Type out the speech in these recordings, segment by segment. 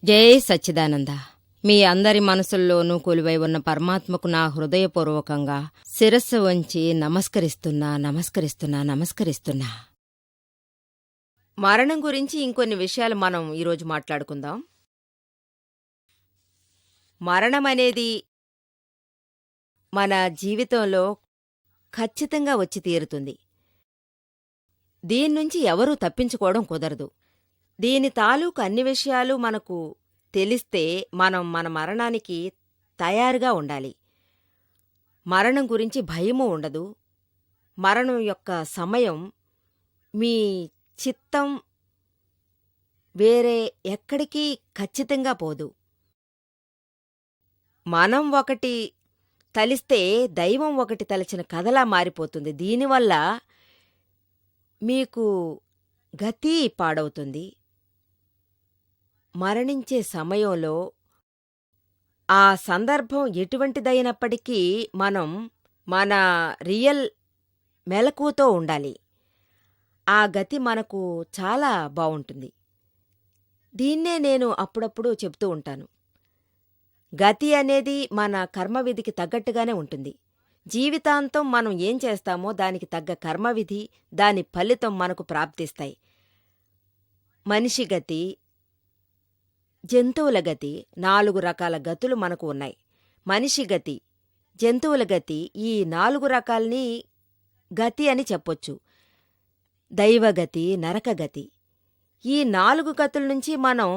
జై సచ్చిదానంద. మీ అందరి మనసుల్లోనూ కొలువై ఉన్న పరమాత్మకు నా హృదయపూర్వకంగా శిరస్సు వంచి నమస్కరిస్తున్నా. మరణం గురించి ఇంకొన్ని విషయాలు మనం ఈరోజు మాట్లాడుకుందాం. మరణమనేది మన జీవితంలో ఖచ్చితంగా వచ్చి తీరుతుంది. దీన్నుంచి ఎవరూ తప్పించుకోవడం కుదరదు. దీని తాలూకు అన్ని విషయాలు మనకు తెలిస్తే మనం మన మరణానికి తయారుగా ఉండాలి. మరణం గురించి భయమూ ఉండదు. మరణం యొక్క సమయం మీ చిత్తం వేరే ఎక్కడికి ఖచ్చితంగా పోదు. మనం ఒకటి తలిస్తే దైవం ఒకటి తలచిన కథలా మారిపోతుంది. దీనివల్ల మీకు గతి పాడవుతుంది. మరణించే సమయంలో ఆ సందర్భం ఎటువంటిదైనప్పటికీ మనం మన రియల్ మెలకువతో ఉండాలి. ఆ గతి మనకు చాలా బావుంటుంది. దీన్నే నేను అప్పుడప్పుడు చెప్తూ ఉంటాను. గతి అనేది మన కర్మవిధికి తగ్గట్టుగానే ఉంటుంది. జీవితాంతం మనం ఏం చేస్తామో దానికి తగ్గ కర్మవిధి, దాని ఫలితం మనకు ప్రాప్తిస్తాయి. మనిషి గతి, జంతువుల గతి, 4 రకాల గతులు మనకు ఉన్నాయి. మనిషి గతి, జంతువుల గతి, ఈ 4 రకాల్ని గతి అని చెప్పొచ్చు. దైవగతి, నరకగతి. ఈ 4 గతుల నుంచి మనం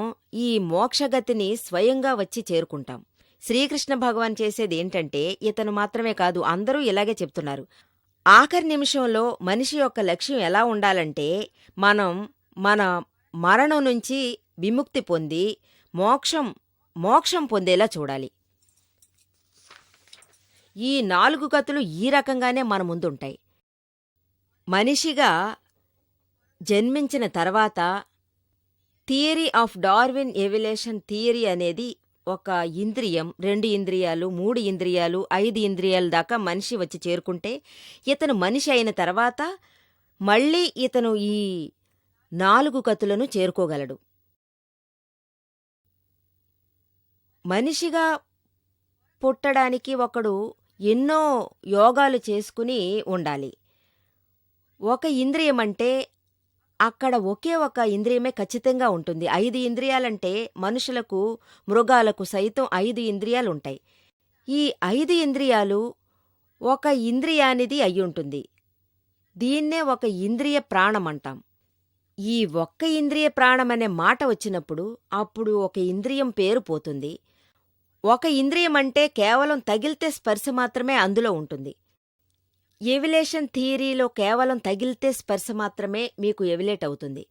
ఈ మోక్షగతిని స్వయంగా వచ్చి చేరుకుంటాం. శ్రీకృష్ణ భగవాన్ చేసేది ఏంటంటే, ఇతను మాత్రమే కాదు, అందరూ ఇలాగే చెప్తున్నారు. ఆఖరి నిమిషంలో మనిషి యొక్క లక్ష్యం ఎలా ఉండాలంటే, మనం మన మరణం నుంచి విముక్తి పొంది మోక్షం పొందేలా చూడాలి. ఈ 4 గతులు ఈ రకంగానే మన ముందుంటాయి. మనిషిగా జన్మించిన తర్వాత theory of Darwin evolution theory అనేది ఒక ఇంద్రియం, 2 ఇంద్రియాలు, 3 ఇంద్రియాలు, 5 ఇంద్రియాల దాకా మనిషి వచ్చి చేరుకుంటే ఇతను మనిషి అయిన తర్వాత మళ్ళీ ఇతను ఈ 4 గతులను చేరుకోగలడు. మనిషిగా పుట్టడానికి ఒకడు ఎన్నో యోగాలు చేసుకుని ఉండాలి. ఒక ఇంద్రియమంటే అక్కడ ఒకే ఒక ఇంద్రియమే ఖచ్చితంగా ఉంటుంది. 5 ఇంద్రియాలంటే మనుషులకు, మృగాలకు సైతం 5 ఇంద్రియాలుంటాయి. ఈ 5 ఇంద్రియాలు ఒక ఇంద్రియానిది అయ్యుంటుంది. దీన్నే ఒక ఇంద్రియ ప్రాణమంటాం. ఈ ఒక్క ఇంద్రియ ప్రాణమనే మాట వచ్చినప్పుడు అప్పుడు ఒక ఇంద్రియం పేరు పోతుంది. ఒక ఇంద్రియమంటే కేవలం తగిలితే స్పర్శ మాత్రమే అందులో ఉంటుంది. ఎవల్యూషన్ థియరీలో కేవలం తగిలితే స్పర్శ మాత్రమే మీకు ఎవల్యూట్ అవుతుంది.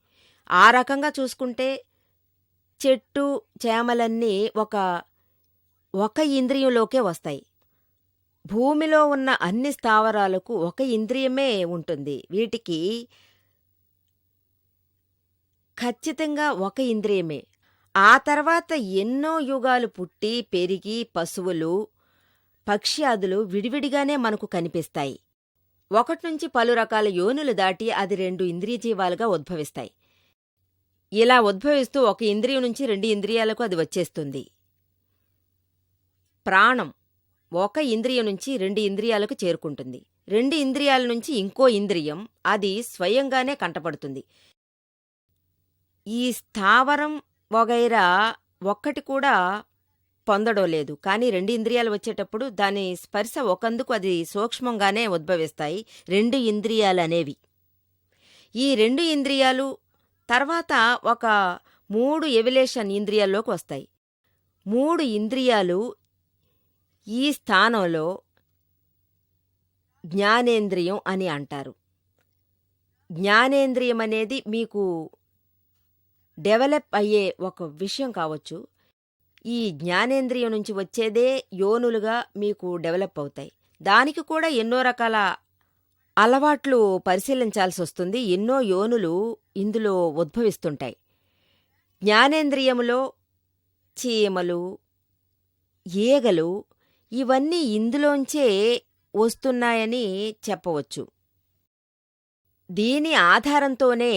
ఆ రకంగా చూసుకుంటే చెట్టు, చేమలన్నీ ఒక ఇంద్రియంలోకే వస్తాయి. భూమిలో ఉన్న అన్ని స్థావరాలకు ఒక ఇంద్రియమే ఉంటుంది. వీటికి ఖచ్చితంగా ఒక ఇంద్రియమే. ఆ తర్వాత ఎన్నో యుగాలు పుట్టి పెరిగి పశువులు, పక్ష్యాదులు విడివిడిగానే మనకు కనిపిస్తాయి. ఒకటి నుంచి పలు రకాల యోనులు దాటి అది 2 ఇంద్రియజీవాలుగా ఉద్భవిస్తాయి. ఇలా ఉద్భవిస్తూ ఒక ఇంద్రియం నుంచి 2 ఇంద్రియాలకు అది వచ్చేస్తుంది. ప్రాణం ఒక ఇంద్రియం నుంచి 2 ఇంద్రియాలకు చేరుకుంటుంది. 2 ఇంద్రియాల నుంచి ఇంకో ఇంద్రియం, అది స్వయంగానే కంటపడుతుంది. ఈ స్థావరం వగైరా ఒక్కటి కూడా పొందడం లేదు. కానీ 2 ఇంద్రియాలు వచ్చేటప్పుడు దాని స్పర్శ ఒకందుకు అది సూక్ష్మంగానే ఉద్భవిస్తాయి 2 ఇంద్రియాలనేవి. ఈ 2 ఇంద్రియాలు తర్వాత ఒక 3 ఎవల్యూషన్ ఇంద్రియాల్లోకి వస్తాయి. 3 ఇంద్రియాలు ఈ స్థానంలో జ్ఞానేంద్రియం అని అంటారు. జ్ఞానేంద్రియం అనేది మీకు డెవలప్ అయ్యే ఒక విషయం కావచ్చు. ఈ జ్ఞానేంద్రియం నుంచి వచ్చేదే యోనులుగా మీకు డెవలప్ అవుతాయి. దానికి కూడా ఎన్నో రకాల అలవాట్లు పరిశీలించాల్సి వస్తుంది. ఎన్నో యోనులు ఇందులో ఉద్భవిస్తుంటాయి. జ్ఞానేంద్రియములో చీమలు, ఈగలు ఇవన్నీ ఇందులోంచే వస్తున్నాయని చెప్పవచ్చు. దీని ఆధారంతోనే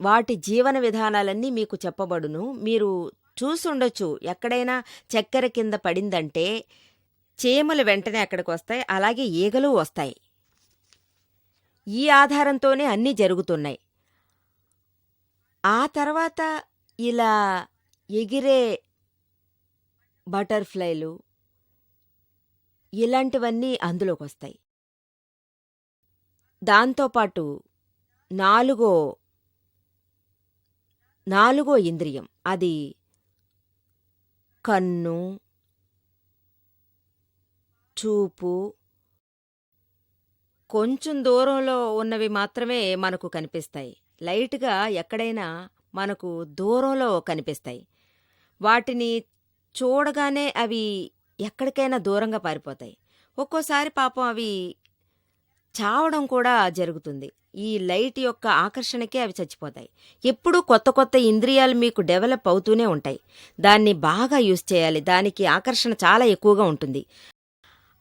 వాటి జీవన విధానాలన్నీ మీకు చెప్పబడును. మీరు చూసుండొచ్చు. ఎక్కడైనా చక్కెర కింద పడిందంటే చీమలు వెంటనే అక్కడికొస్తాయి. అలాగే ఈగలు వస్తాయి. ఈ ఆధారంతోనే అన్నీ జరుగుతున్నాయి. ఆ తర్వాత ఇలా ఎగిరే బటర్‌ఫ్లైలు ఇలాంటివన్నీ అందులోకొస్తాయి. దాంతోపాటు నాలుగో నాలుగో ఇంద్రియం అది కన్ను, చూపు, కొంచెం దూరంలో ఉన్నవి మాత్రమే మనకు కనిపిస్తాయి. లైట్‌గా ఎక్కడైనా మనకు దూరంలో కనిపిస్తాయి. వాటిని చూడగానే అవి ఎక్కడికైనా దూరంగా పారిపోతాయి. ఒక్కోసారి పాపం అవి చావడం కూడా జరుగుతుంది. ఈ లైట్ యొక్క ఆకర్షణకే అవి చచ్చిపోతాయి. ఎప్పుడూ కొత్త కొత్త ఇంద్రియాలు మీకు డెవలప్ అవుతూనే ఉంటాయి. దాన్ని బాగా యూజ్ చేయాలి. దానికి ఆకర్షణ చాలా ఎక్కువగా ఉంటుంది.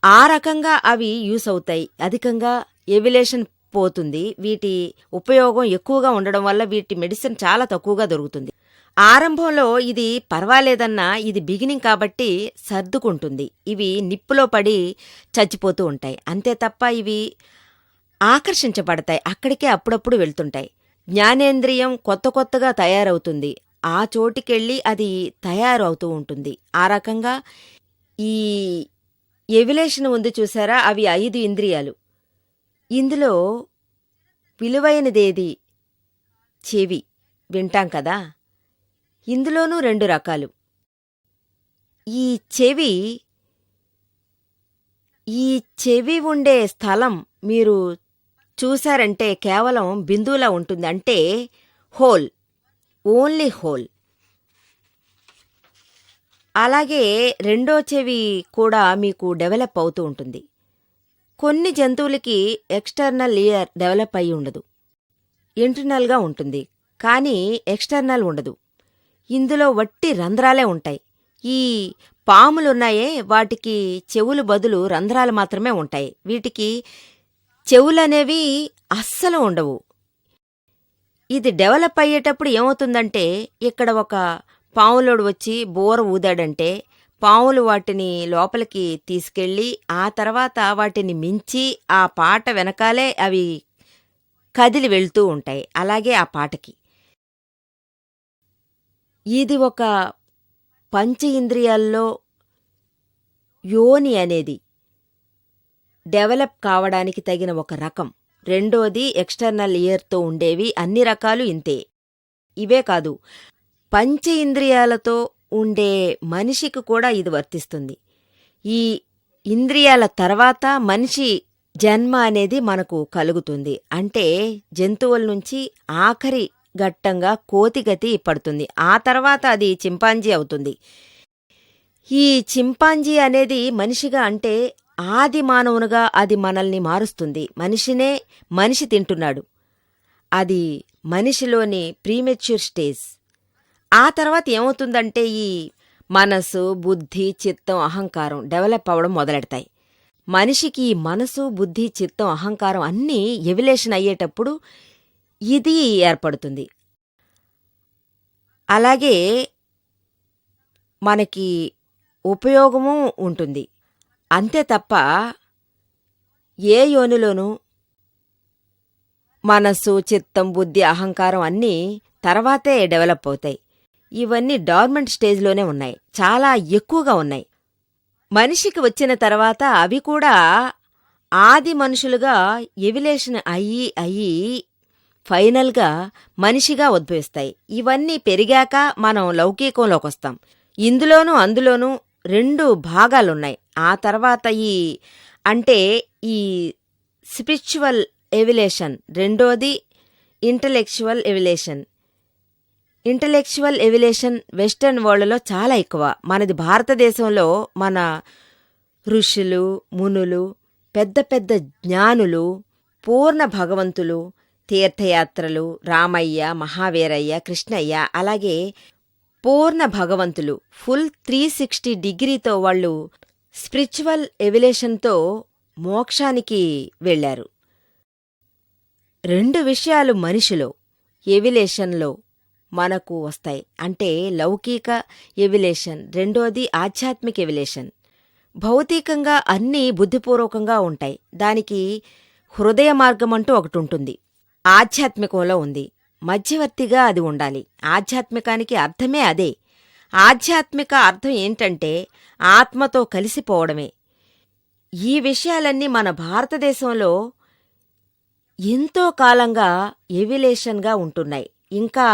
ఆ రకంగా అవి యూస్ అవుతాయి. అధికంగా ఎవిలేషన్ పోతుంది. వీటి ఉపయోగం ఎక్కువగా ఉండడం వల్ల వీటి మెడిసిన్ చాలా తక్కువగా దొరుకుతుంది. ఆరంభంలో ఇది పర్వాలేదన్నా ఇది బిగినింగ్ కాబట్టి సర్దుకుంటుంది. ఇవి నిప్పులో పడి చచ్చిపోతూ ఉంటాయి. అంతే తప్ప ఇవి ఆకర్షించబడతాయి. అక్కడికే అప్పుడప్పుడు వెళ్తుంటాయి. జ్ఞానేంద్రియం కొత్త కొత్తగా తయారవుతుంది. ఆ చోటికెళ్ళి అది తయారవుతూ ఉంటుంది. ఆ రకంగా ఈ ఎవిలేషన్ ఉంది చూసారా, అవి 5 ఇంద్రియాలు. ఇందులో విలువైనదేది? చెవి. వింటాం కదా. ఇందులోనూ 2 రకాలు. ఈ చెవి ఈ చెవి ఉండే స్థలం మీరు చూశారంటే కేవలం బిందువులా ఉంటుంది. అంటే హోల్, ఓన్లీ హోల్. అలాగే రెండో చెవి కూడా మీకు డెవలప్ అవుతూ ఉంటుంది. కొన్ని జంతువులకి ఎక్స్టర్నల్ ఇయర్ డెవలప్ అయి ఉండదు. ఇంటర్నల్గా ఉంటుంది. కానీ ఎక్స్టర్నల్ ఉండదు. ఇందులో వట్టి రంధ్రాలే ఉంటాయి. ఈ పాములున్నాయే వాటికి చెవులు బదులు రంధ్రాలు మాత్రమే ఉంటాయి. వీటికి చెవులనేవి అస్సలు ఉండవు. ఇది డెవలప్ అయ్యేటప్పుడు ఏమవుతుందంటే ఇక్కడ ఒక పాములోడు వచ్చి బోర ఊదాడంటే పాములు వాటిని లోపలికి తీసుకెళ్ళి ఆ తర్వాత వాటిని మించి ఆ పాట వెనకాలే అవి కదిలి వెళ్తూ ఉంటాయి. అలాగే ఆ పాటకి ఇది ఒక పంచ ఇంద్రియాల్లో యోని అనేది డెవలప్ కావడానికి తగిన ఒక రకం. రెండోది ఎక్స్టర్నల్ ఇయర్తో ఉండేవి. అన్ని రకాలు ఇంతే. ఇవే కాదు, పంచ ఇంద్రియాలతో ఉండే మనిషికి కూడా ఇది వర్తిస్తుంది. ఈ ఇంద్రియాల తర్వాత మనిషి జన్మ అనేది మనకు కలుగుతుంది. అంటే జంతువుల నుంచి ఆఖరి ఘట్టంగా కోతిగతి పడుతుంది. ఆ తర్వాత అది చింపాంజీ అవుతుంది. ఈ చింపాంజీ అనేది మనిషిగా అంటే ఆది మానవునిగా అది మనల్ని మారుస్తుంది. మనిషినే మనిషి తింటున్నాడు. అది మనిషిలోని ప్రీమెచ్యూర్ స్టేజ్. ఆ తర్వాత ఏమవుతుందంటే ఈ మనసు, బుద్ధి, చిత్తం, అహంకారం డెవలప్ అవ్వడం మొదలెడతాయి. మనిషికి ఈ మనసు, బుద్ధి, చిత్తం, అహంకారం అన్నీ ఎవిలేషన్ అయ్యేటప్పుడు ఇది ఏర్పడుతుంది. అలాగే మనకి ఉపయోగము ఉంటుంది. అంతే తప్ప ఏ యోనిలోనూ మనస్సు, చిత్తం, బుద్ధి, అహంకారం అన్నీ తర్వాతే డెవలప్ అవుతాయి. ఇవన్నీ డార్మెంట్ స్టేజ్లోనే ఉన్నాయి. చాలా ఎక్కువగా ఉన్నాయి. మనిషికి వచ్చిన తర్వాత అవి కూడా ఆది మనుషులుగా ఎవిలేషన్ అయ్యి ఫైనల్గా మనిషిగా ఉద్భవిస్తాయి. ఇవన్నీ పెరిగాక మనం లౌకికంలోకొస్తాం. ఇందులోనూ అందులోనూ 2 భాగాలున్నాయి. ఆ తర్వాత ఈ స్పిరిచువల్ ఎవిలేషన్, రెండోది ఇంటలెక్చువల్ ఎవిలేషన్. ఇంటలెక్చువల్ ఎవిలేషన్ వెస్టర్న్ వరల్డ్లో చాలా ఎక్కువ. మనది భారతదేశంలో మన ఋషులు, మునులు, పెద్ద పెద్ద జ్ఞానులు, పూర్ణ భగవంతులు, తీర్థయాత్రలు, రామయ్య, మహావీరయ్య, కృష్ణయ్య, అలాగే పూర్ణ భగవంతులు ఫుల్ 360 డిగ్రీతో వాళ్ళు స్పిరిచువల్ ఎవిలేషన్తో మోక్షానికి వెళ్లారు. 2 విషయాలు మనిషిలో ఎవిలేషన్లో మనకు వస్తాయి. అంటే లౌకిక ఎవిలేషన్, రెండోది ఆధ్యాత్మిక ఎవిలేషన్. భౌతికంగా అన్నీ బుద్ధిపూర్వకంగా ఉంటాయి. దానికి హృదయ మార్గమంటూ ఒకటుంటుంది. ఆధ్యాత్మికంలో ఉంది. మధ్యవర్తిగా అది ఉండాలి. ఆధ్యాత్మికానికి అర్థమే అదే. ఆధ్యాత్మిక అర్థం ఏంటంటే ఆత్మతో కలిసిపోవడమే. ఈ విషయాలన్నీ మన భారతదేశంలో ఎంతో కాలంగా ఎవిలేషన్గా ఉంటున్నాయి. ఇంకా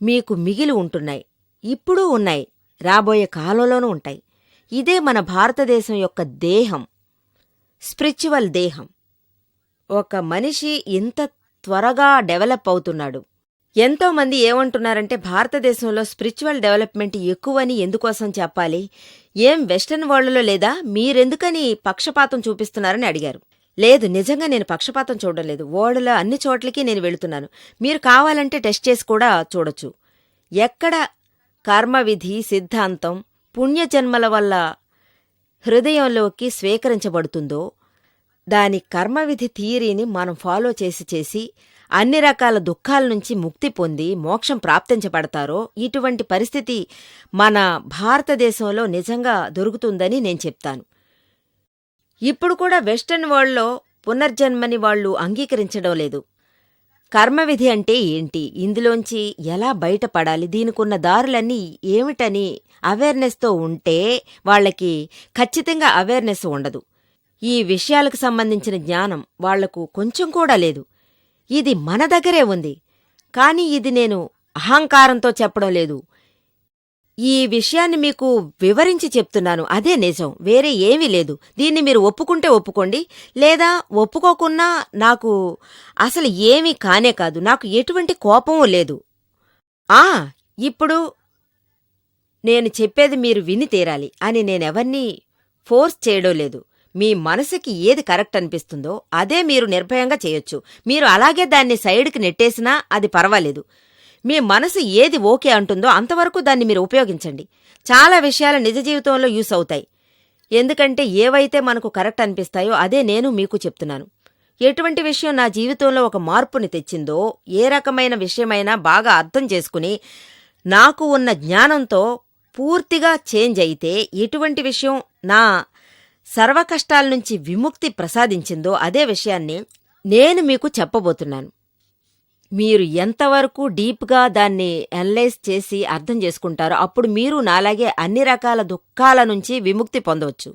మీకు మిగిలి ఉంటున్నాయి. ఇప్పుడూ ఉన్నాయి, రాబోయే కాలంలోనూ ఉంటాయి. ఇదే మన భారతదేశం యొక్క దేహం, స్పిరిచువల్ దేహం. ఒక మనిషి ఇంత త్వరగా డెవలప్ అవుతున్నాడు. ఎంతోమంది ఏమంటున్నారంటే భారతదేశంలో స్పిరిచువల్ డెవలప్మెంట్ ఎక్కువని ఎందుకోసం చెప్పాలి? ఏం వెస్టర్న్ వరల్డ్లో లేదా? మీరెందుకని పక్షపాతం చూపిస్తున్నారని అడిగారు. లేదు, నిజంగా నేను పక్షపాతం చూడడం లేదు. వరల్డ్లో అన్ని చోట్లకి నేను వెళుతున్నాను. మీరు కావాలంటే టెస్ట్ చేసి కూడా చూడొచ్చు. ఎక్కడ కర్మవిధి సిద్ధాంతం పుణ్యజన్మల వల్ల హృదయంలోకి స్వీకరించబడుతుందో దాని కర్మవిధి థియరీని మనం ఫాలో చేసి అన్ని రకాల దుఃఖాల నుంచి ముక్తి పొంది మోక్షం ప్రాప్తించబడతారో ఇటువంటి పరిస్థితి మన భారతదేశంలో నిజంగా దొరుకుతుందని నేను చెప్తాను. ఇప్పుడు కూడా వెస్టర్న్ వరల్డ్లో పునర్జన్మని వాళ్ళు అంగీకరించడం లేదు. కర్మవిధి అంటే ఏంటి, ఇందులోంచి ఎలా బయటపడాలి, దీనికున్న దారులన్నీ ఏమిటని అవేర్నెస్తో ఉంటే వాళ్ళకి ఖచ్చితంగా అవేర్నెస్ ఉండదు. ఈ విషయాలకు సంబంధించిన జ్ఞానం వాళ్లకు కొంచెం కూడా లేదు. ఇది మన దగ్గరే ఉంది. కానీ ఇది నేను అహంకారంతో చెప్పడం లేదు. ఈ విషయాన్ని మీకు వివరించి చెప్తున్నాను. అదే నిజం, వేరే ఏమీ లేదు. దీన్ని మీరు ఒప్పుకుంటే ఒప్పుకోండి, లేదా ఒప్పుకోకున్నా నాకు అసలు ఏమీ కానే కాదు. నాకు ఎటువంటి కోపమూ లేదు. ఇప్పుడు నేను చెప్పేది మీరు విని తీరాలి అని నేనెవర్నీ ఫోర్స్ చేయడం లేదు. మీ మనసుకి ఏది కరెక్ట్ అనిపిస్తుందో అదే మీరు నిర్భయంగా చేయొచ్చు. మీరు అలాగే దాన్ని సైడ్కి నెట్టేసినా అది పర్వాలేదు. మీ మనసు ఏది ఓకే అంటుందో అంతవరకు దాన్ని మీరు ఉపయోగించండి. చాలా విషయాలు నిజ జీవితంలో యూస్ అవుతాయి. ఎందుకంటే ఏవైతే మనకు కరెక్ట్ అనిపిస్తాయో అదే నేను మీకు చెప్తున్నాను. ఎటువంటి విషయం నా జీవితంలో ఒక మార్పుని తెచ్చిందో, ఏ రకమైన విషయమైనా బాగా అర్థం చేసుకుని నాకు ఉన్న జ్ఞానంతో పూర్తిగా చేంజ్ అయితే, ఎటువంటి విషయం నా సర్వకష్టాల నుంచి విముక్తి ప్రసాదించిందో అదే విషయాన్ని నేను మీకు చెప్పబోతున్నాను. మీరు ఎంతవరకు డీప్గా దాన్ని అనలైజ్ చేసి అర్థం చేసుకుంటారో అప్పుడు మీరు నాలాగే అన్ని రకాల దుఃఖాల నుంచి విముక్తి పొందవచ్చు.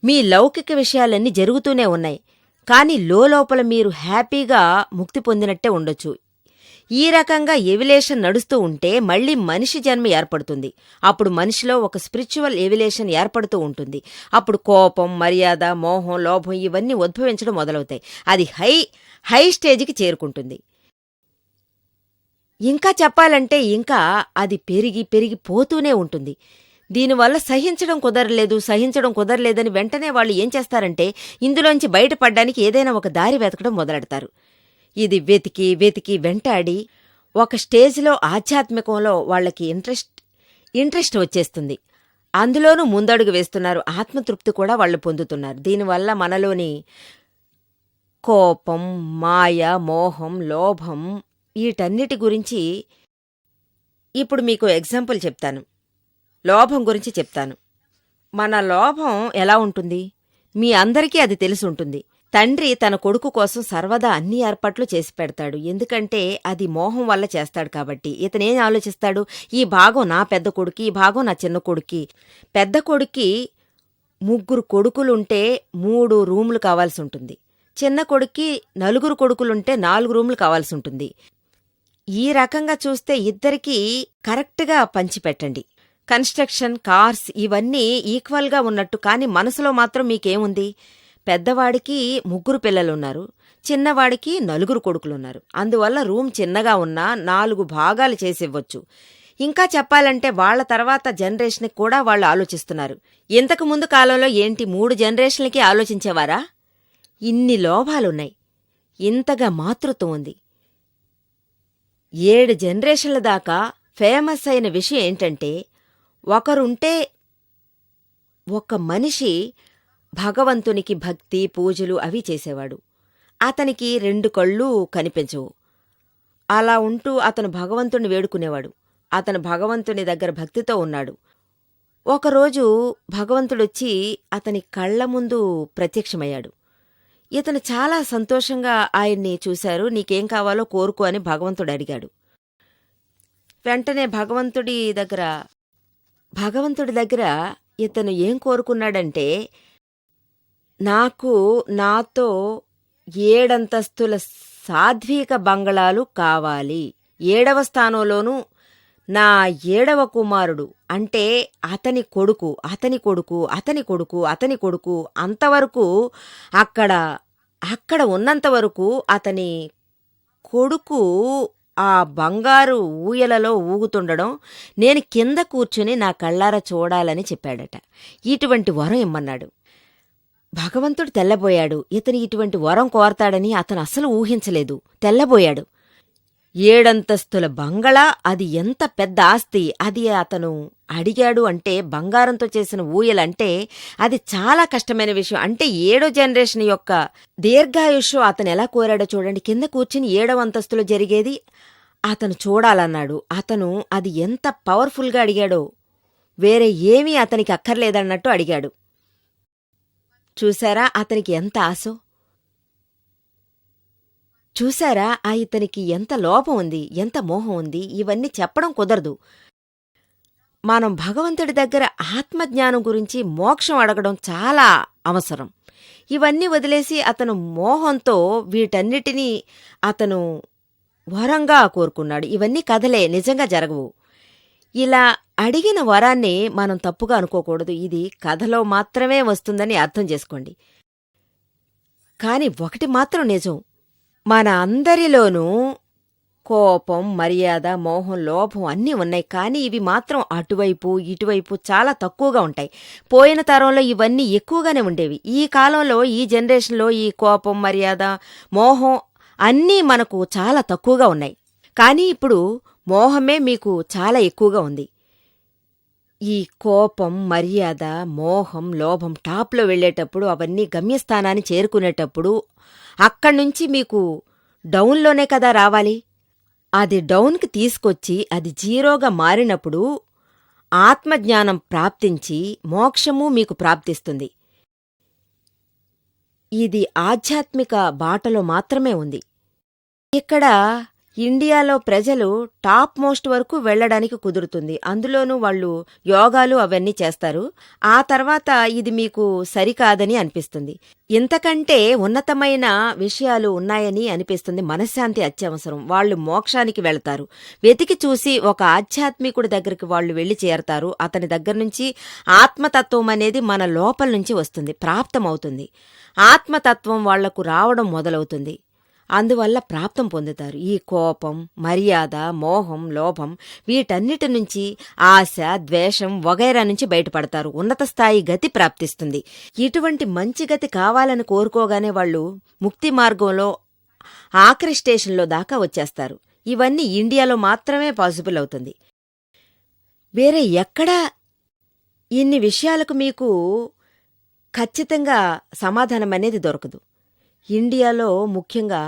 మీ లౌకిక విషయాలన్నీ జరుగుతూనే ఉన్నాయి, కానీ లోపల మీరు హ్యాపీగా ముక్తి పొందినట్టే ఉండొచ్చు. ఈ రకంగా ఎవిలేషన్ నడుస్తూ ఉంటే మళ్లీ మనిషి జన్మ ఏర్పడుతుంది. అప్పుడు మనిషిలో ఒక స్పిరిచువల్ ఎవిలేషన్ ఏర్పడుతూ ఉంటుంది. అప్పుడు కోపం, మర్యాద, మోహం, లోభం ఇవన్నీ ఉద్భవించడం మొదలవుతాయి. అది హై స్టేజికి చేరుకుంటుంది. ఇంకా చెప్పాలంటే ఇంకా అది పెరిగి పోతూనే ఉంటుంది. దీనివల్ల సహించడం కుదరలేదని వెంటనే వాళ్ళు ఏం చేస్తారంటే ఇందులోంచి బయటపడ్డానికి ఏదైనా ఒక దారి వెతకడం మొదలెడతారు. ఇది వెతికి వెంటాడి ఒక స్టేజ్లో ఆధ్యాత్మికంలో వాళ్ళకి ఇంట్రెస్ట్ వచ్చేస్తుంది. అందులోనూ ముందడుగు వేస్తున్నారు. ఆత్మతృప్తి కూడా వాళ్ళు పొందుతున్నారు. దీనివల్ల మనలోని కోపం, మాయ, మోహం, లోభం వీటన్నిటి గురించి ఇప్పుడు మీకు ఎగ్జాంపుల్ చెప్తాను. లోభం గురించి చెప్తాను. మన లోభం ఎలా ఉంటుంది? మీ అందరికీ అది తెలిసి ఉంటుంది. తండ్రి తన కొడుకు కోసం సర్వదా అన్ని ఏర్పాట్లు చేసి పెడతాడు. ఎందుకంటే అది మోహం వల్ల చేస్తాడు కాబట్టి. ఇతనేం ఆలోచిస్తాడు? ఈ భాగం నా పెద్ద కొడుకు, ఈ భాగం నా చిన్న కొడుకి. పెద్ద కొడుక్కి 3 కొడుకులుంటే 3 రూములు కావాల్సి ఉంటుంది. చిన్న కొడుక్కి 4 కొడుకులుంటే 4 రూములు కావాల్సి ఉంటుంది. ఈ రకంగా చూస్తే ఇద్దరికీ కరెక్ట్గా పంచిపెట్టండి. కన్స్ట్రక్షన్, కార్స్ ఇవన్నీ ఈక్వల్గా ఉన్నట్టు. కానీ మనసులో మాత్రం మీకేముంది? పెద్దవాడికి 3 పిల్లలున్నారు, చిన్నవాడికి 4 కొడుకులున్నారు. అందువల్ల రూమ్ చిన్నగా ఉన్నా 4 భాగాలు చేసివ్వచ్చు. ఇంకా చెప్పాలంటే వాళ్ల తర్వాత జనరేషన్కి కూడా వాళ్ళు ఆలోచిస్తున్నారు. ఇంతకు ముందు కాలంలో ఏంటి 3 జనరేషన్లకి ఆలోచించేవారా? ఇన్ని లోభాలున్నాయి, ఇంతగా మాతృత్వం ఉంది. 7 జనరేషన్ల దాకా ఫేమస్ అయిన విషయం ఏంటంటే ఒకరుంటే ఒక మనిషి భగవంతునికి భక్తి, పూజలు అవి చేసేవాడు. అతనికి 2 కళ్ళు కనిపించవు. అలా ఉంటూ అతను భగవంతుణ్ణి వేడుకునేవాడు. అతను భగవంతుని దగ్గర భక్తితో ఉన్నాడు. ఒకరోజు భగవంతుడొచ్చి అతని కళ్ల ముందు ప్రత్యక్షమయ్యాడు. ఇతను చాలా సంతోషంగా ఆయన్ని చూశారు. నీకేం కావాలో కోరుకో అని భగవంతుడు అడిగాడు. వెంటనే భగవంతుడి దగ్గర ఇతను ఏం కోరుకున్నాడంటే, నాకు నాతో 7 అంతస్తుల సాధ్వీక బంగళాలు కావాలి. 7వ స్థానంలోనూ నా 7వ కుమారుడు అంటే అతని కొడుకు, అతని కొడుకు, అతని కొడుకు, అతని కొడుకు అంతవరకు అక్కడ ఉన్నంత వరకు అతని కొడుకు ఆ బంగారు ఊయలలో ఊగుతుండడం నేను కింద కూర్చుని నా కళ్ళారా చూడాలని చెప్పాడట. ఇటువంటి వరం ఇమ్మన్నాడు. భగవంతుడు తెల్లబోయాడు. ఇతను ఇటువంటి వరం కోరతాడని అతను అస్సలు ఊహించలేదు. తెల్లబోయాడు. 7 అంతస్తుల బంగళా, అది ఎంత పెద్ద ఆస్తి. అది అతను అడిగాడు అంటే బంగారంతో చేసిన ఊయలంటే అది చాలా కష్టమైన విషయం. అంటే 7వ జనరేషన్ యొక్క దీర్ఘాయుష్షు అతను ఎలా కోరాడో చూడండి. కింద కూర్చుని 7వ అంతస్తులో జరిగేది అతను చూడాలన్నాడు. అతను అది ఎంత పవర్ఫుల్గా అడిగాడో, వేరే ఏమీ అతనికి అక్కర్లేదన్నట్టు అడిగాడు. చూశారా అతనికి ఎంత ఆశో? చూశారా ఇతనికి ఎంత లోపం ఉంది, ఎంత మోహం ఉంది. ఇవన్నీ చెప్పడం కుదరదు. మనం భగవంతుడి దగ్గర ఆత్మజ్ఞానం గురించి మోక్షం అడగడం చాలా అవసరం. ఇవన్నీ వదిలేసి అతను మోహంతో వీటన్నిటినీ అతను వరంగా కోరుకున్నాడు. ఇవన్నీ కథలే, నిజంగా జరగవు. ఇలా అడిగిన వరాన్ని మనం తప్పుగా అనుకోకూడదు. ఇది కథలో మాత్రమే వస్తుందని అర్థం చేసుకోండి. కాని ఒకటి మాత్రం నిజం, మన అందరిలోనూ కోపం, మర్యాద, మోహం, లోభం అన్నీ ఉన్నాయి. కానీ ఇవి మాత్రం అటువైపు ఇటువైపు చాలా తక్కువగా ఉంటాయి. పోయిన తరంలో ఇవన్నీ ఎక్కువగానే ఉండేవి. ఈ కాలంలో, ఈ జనరేషన్లో ఈ కోపం, మర్యాద, మోహం అన్నీ మనకు చాలా తక్కువగా ఉన్నాయి. కానీ ఇప్పుడు మోహమే మీకు చాలా ఎక్కువగా ఉంది. ఈ కోపం, మర్యాద, మోహం, లోభం టాప్లో వెళ్లేటప్పుడు, అవన్నీ గమ్యస్థానాన్ని చేరుకునేటప్పుడు అక్కడ్నుంచి మీకు డౌన్లోనే కదా రావాలి. అది డౌన్కి తీసుకొచ్చి అది జీరోగా మారినప్పుడు ఆత్మజ్ఞానం ప్రాప్తించి మోక్షము మీకు ప్రాప్తిస్తుంది. ఇది ఆధ్యాత్మిక బాటలో మాత్రమే ఉంది. ఇక్కడ ఇండియాలో ప్రజలు టాప్ మోస్ట్ వరకు వెళ్లడానికి కుదురుతుంది. అందులోనూ వాళ్ళు యోగాలు అవన్నీ చేస్తారు. ఆ తర్వాత ఇది మీకు సరికాదని అనిపిస్తుంది. ఇంతకంటే ఉన్నతమైన విషయాలు ఉన్నాయని అనిపిస్తుంది. మనశ్శాంతి అత్యవసరం. వాళ్ళు మోక్షానికి వెళతారు. వెతికి చూసి ఒక ఆధ్యాత్మికుడి దగ్గరికి వాళ్ళు వెళ్లి చేరతారు. అతని దగ్గర నుంచి ఆత్మతత్వం అనేది మన లోపల నుంచి వస్తుంది, ప్రాప్తమవుతుంది. ఆత్మతత్వం వాళ్లకు రావడం మొదలవుతుంది. అందువల్ల ప్రాప్తం పొందుతారు. ఈ కోపం, మర్యాద, మోహం, లోభం వీటన్నిటి నుంచి, ఆశ, ద్వేషం వగైరా నుంచి బయటపడతారు. ఉన్నత స్థాయి గతి ప్రాప్తిస్తుంది. ఇటువంటి మంచి గతి కావాలని కోరుకోగానే వాళ్ళు ముక్తి మార్గంలో ఆఖరి స్టేషన్లో దాకా వచ్చేస్తారు. ఇవన్నీ ఇండియాలో మాత్రమే పాసిబుల్ అవుతుంది. వేరే ఎక్కడా ఇన్ని విషయాలకు మీకు ఖచ్చితంగా సమాధానం అనేది దొరకదు. ఇండియాలో ముఖ్యంగా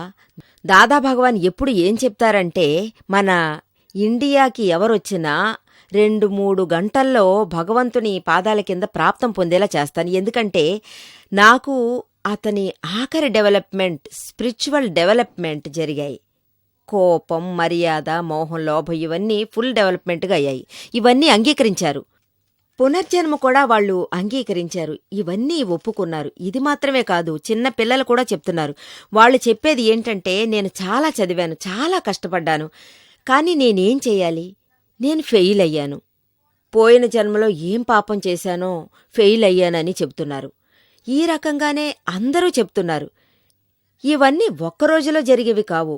దాదాభగవాన్ ఎప్పుడు ఏం చెప్తారంటే, మన ఇండియాకి ఎవరొచ్చినా 2-3 గంటల్లో భగవంతుని పాదాల కింద ప్రాప్తం పొందేలా చేస్తాను. ఎందుకంటే నాకు అతని ఆఖరి డెవలప్మెంట్, స్పిరిచువల్ డెవలప్మెంట్ జరిగాయి. కోపం, మర్యాద, మోహం, లోభం ఇవన్నీ ఫుల్ డెవలప్మెంట్గా అయ్యాయి. ఇవన్నీ అంగీకరించారు. పునర్జన్మ కూడా వాళ్ళు అంగీకరించారు. ఇవన్నీ ఒప్పుకున్నారు. ఇది మాత్రమే కాదు, చిన్న పిల్లలు కూడా చెప్తున్నారు. వాళ్ళు చెప్పేది ఏంటంటే, నేను చాలా చదివాను, చాలా కష్టపడ్డాను, కానీ నేనేం చెయ్యాలి? నేను ఫెయిల్ అయ్యాను. పోయిన జన్మలో ఏం పాపం చేశానో ఫెయిల్ అయ్యానని చెప్తున్నారు. ఈ రకంగానే అందరూ చెప్తున్నారు. ఇవన్నీ ఒక్కరోజులో జరిగేవి కావు.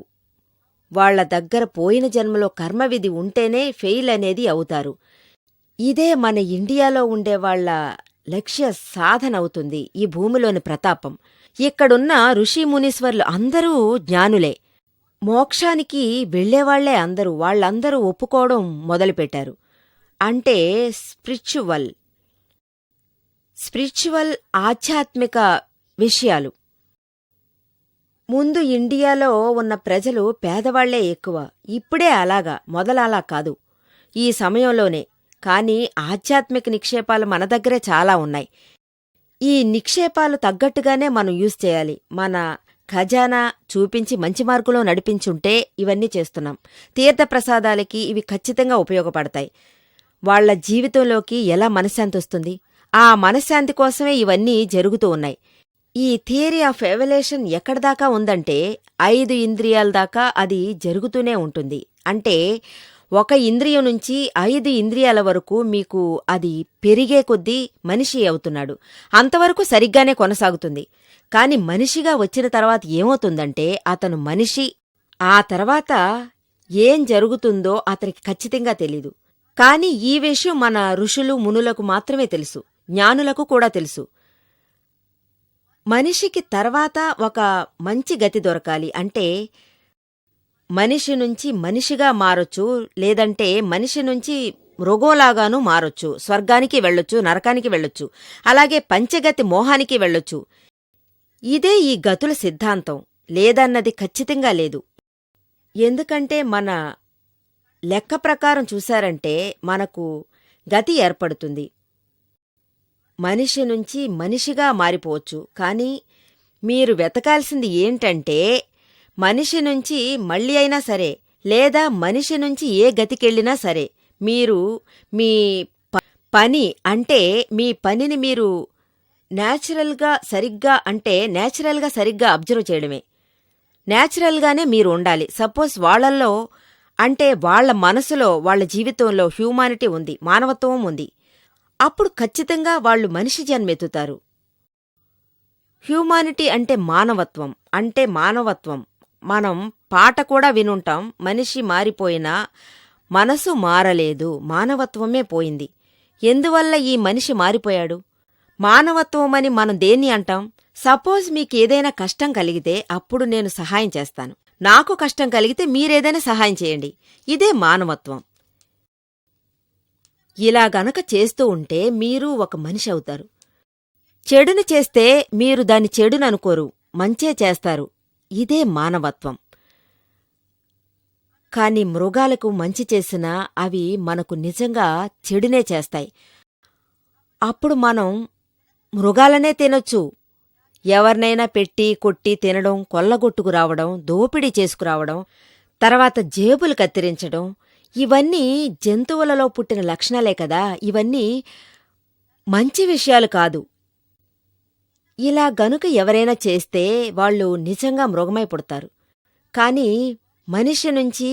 వాళ్ల దగ్గర పోయిన జన్మలో కర్మవిధి ఉంటేనే ఫెయిల్ అనేది అవుతారు. ఇదే మన ఇండియాలో ఉండేవాళ్ల లక్ష్య సాధన అవుతుంది. ఈ భూమిలోని ప్రతాపం. ఇక్కడున్న ఋషి మునీశ్వర్లు అందరూ జ్ఞానులే. మోక్షానికి వెళ్లేవాళ్లే అందరూ. వాళ్లందరూ ఒప్పుకోవడం మొదలుపెట్టారు. అంటే స్పిరిచువల్ ఆధ్యాత్మిక విషయాలు. ముందు ఇండియాలో ఉన్న ప్రజలు పేదవాళ్లే ఎక్కువ. ఇప్పుడే అలాగా, మొదలలా కాదు. ఈ సమయంలోనే. కానీ ఆధ్యాత్మిక నిక్షేపాలు మన దగ్గరే చాలా ఉన్నాయి. ఈ నిక్షేపాలు తగ్గట్టుగానే మనం యూజ్ చేయాలి. మన ఖజానా చూపించి మంచి మార్గంలో నడిపించుంటే ఇవన్నీ చేస్తున్నాం. తీర్థప్రసాదాలకి ఇవి ఖచ్చితంగా ఉపయోగపడతాయి. వాళ్ల జీవితంలోకి ఎలా మనశ్శాంతి వస్తుంది? ఆ మనశ్శాంతి కోసమే ఇవన్నీ జరుగుతూ ఉన్నాయి. ఈ థియరీ ఆఫ్ ఎవల్యూషన్ ఎక్కడిదాకా ఉందంటే 5 ఇంద్రియాల దాకా అది జరుగుతూనే ఉంటుంది. అంటే ఒక ఇంద్రియం నుంచి 5 ఇంద్రియాల వరకు మీకు అది పెరిగే కొద్దీ మనిషి అవుతున్నాడు. అంతవరకు సరిగ్గానే కొనసాగుతుంది. కాని మనిషిగా వచ్చిన తర్వాత ఏమవుతుందంటే అతను మనిషి. ఆ తర్వాత ఏం జరుగుతుందో అతనికి ఖచ్చితంగా తెలీదు. కాని ఈ విషయం మన ఋషులు మునులకు మాత్రమే తెలుసు. జ్ఞానులకు కూడా తెలుసు. మనిషికి తర్వాత ఒక మంచి గతి దొరకాలి అంటే మనిషి నుంచి మనిషిగా మారొచ్చు, లేదంటే మనిషి నుంచి మృగంలాగానూ మారొచ్చు. స్వర్గానికి వెళ్ళొచ్చు, నరకానికి వెళ్ళొచ్చు. అలాగే పంచగతి మోహానికి వెళ్ళొచ్చు. ఇదే ఈ గతుల సిద్ధాంతం. లేదన్నది ఖచ్చితంగా లేదు. ఎందుకంటే మన లెక్క ప్రకారం చూశారంటే మనకు గతి ఏర్పడుతుంది. మనిషి నుంచి మనిషిగా మారిపోవచ్చు. కానీ మీరు వెతకాల్సింది ఏంటంటే మనిషి నుంచి మళ్ళీ అయినా సరే, లేదా మనిషి నుంచి ఏ గతికెళ్ళినా సరే, మీరు మీ పని అంటే మీ పనిని మీరు నేచురల్గా సరిగ్గా అబ్జర్వ్ చేయడమే. నేచురల్గానే మీరు ఉండాలి. సపోజ్ వాళ్లల్లో అంటే వాళ్ల మనసులో, వాళ్ల జీవితంలో హ్యూమానిటీ ఉంది, మానవత్వం ఉంది. అప్పుడు ఖచ్చితంగా వాళ్లు మనిషి జన్మెత్తుతారు. హ్యూమానిటీ అంటే మానవత్వం. మనం పాట కూడా వినుంటాం. మనిషి మారిపోయినా మనసు మారలేదు, మానవత్వమే పోయింది. ఎందువల్ల ఈ మనిషి మారిపోయాడు? మానవత్వమని మనం దేన్ని అంటాం? సపోజ్ మీకేదైనా కష్టం కలిగితే అప్పుడు నేను సహాయం చేస్తాను. నాకు కష్టం కలిగితే మీరేదైనా సహాయం చేయండి. ఇదే మానవత్వం. ఇలా గనక చేస్తూ ఉంటే మీరు ఒక మనిషి అవుతారు. చెడును చేస్తే మీరు దాన్ని చెడుననుకోరు, మంచే చేస్తారు. ఇదే మానవత్వం. కాని మృగాలకు మంచి చేసినా అవి మనకు నిజంగా చెడునే చేస్తాయి. అప్పుడు మనం మృగాలనే తినొచ్చు. ఎవరినైనా పెట్టి కొట్టి తినడం, కొల్లగొట్టుకు రావడం, దోపిడీ చేసుకురావడం, తర్వాత జేబులు కత్తిరించడం, ఇవన్నీ జంతువులలో పుట్టిన లక్షణాలే కదా. ఇవన్నీ మంచి విషయాలు కాదు. ఇలా గనుక ఎవరైనా చేస్తే వాళ్ళు నిజంగా మృగమై పుడతారు. కాని మనిషి నుంచి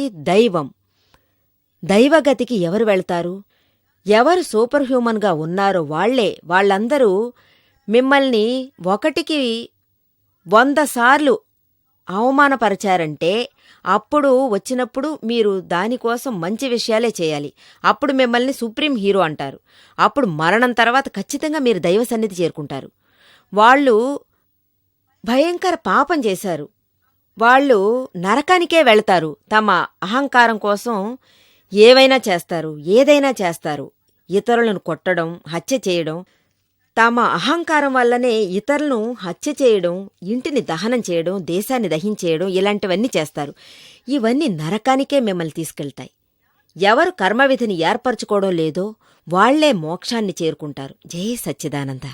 దైవగతికి ఎవరు వెళ్తారు? ఎవరు సూపర్ హ్యూమన్గా ఉన్నారో వాళ్ళందరూ మిమ్మల్ని 1కి 100 సార్లు అవమానపరిచారంటే అప్పుడు వచ్చినప్పుడు మీరు దానికోసం మంచి విషయాలే చేయాలి. అప్పుడు మిమ్మల్ని సుప్రీం హీరో అంటారు. అప్పుడు మరణం తర్వాత ఖచ్చితంగా మీరు దైవ సన్నిధి చేరుకుంటారు. వాళ్ళు భయంకర పాపం చేశారు. వాళ్ళు నరకానికే వెళతారు. తమ అహంకారం కోసం ఏదైనా చేస్తారు. ఇతరులను కొట్టడం, హత్య చేయడం, తమ అహంకారం వల్లనే ఇతరులను హత్య చేయడం, ఇంటిని దహనం చేయడం, దేశాన్ని దహించేయడం, ఇలాంటివన్నీ చేస్తారు. ఇవన్నీ నరకానికే మిమ్మల్ని తీసుకెళ్తాయి. ఎవరు కర్మవిధిని ఏర్పరచుకోవడం లేదో వాళ్లే మోక్షాన్ని చేరుకుంటారు. జై సచ్చిదానంద.